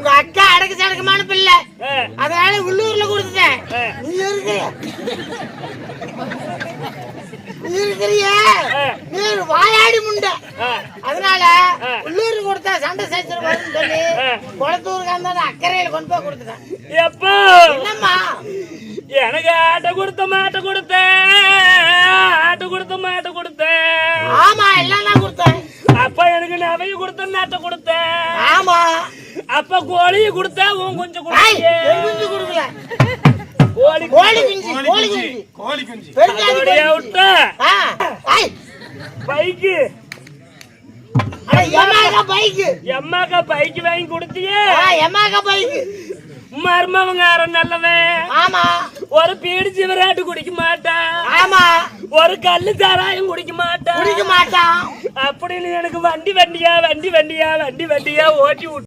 உங்க அக்கா அடக்கு சடக்கமான பிள்ளை, அதனால உள்ளூர்ல கொடுத்துட்டேன். நீ இருக்கிறிய நீ வாயாடி முண்டை, அதனால உள்ளூர் கொடுத்தா சண்டை சச்சரவு வரும்னு சொல்லி குளத்தூருக்கு அந்த அக்கறையில கொண்டு போய் கொடுத்துட்டேன். எப்போ என்னம்மா எனக்கு ஆட்டை கொடுத்த மாட்டை கொடுத்தேன், ஆட்டை கொடுத்த மாட்டை கொடுத்தேன். ஆமா எல்லாம் நான் கொடுத்தேன். அப்ப எனக்கு நவைய கொடுத்த நாட்டை கொடுத்தேன். ஆமா அப்ப கோழிய கொடுத்தேன், உன் கொஞ்சம் குஞ்சு கொடுக்கல. கோழி குஞ்சு கோழி குஞ்சு கோழி குஞ்சு விட்ட பைக்கு எம்மாக்கா பைக்கு வாங்கி கொடுத்தியே. எம்மாக்கா பைக்கு மருமவங்க நல்லவன். ஆமா ஒரு பீடி சிவராட்டு குடிக்க மாட்டான். ஆமா ஒரு கல்லு சாராயம் குடிக்க மாட்டான். குடிக்க மாட்டான். அப்படின்னு எனக்கு வண்டி வண்டியா ஓட்டி விட்டு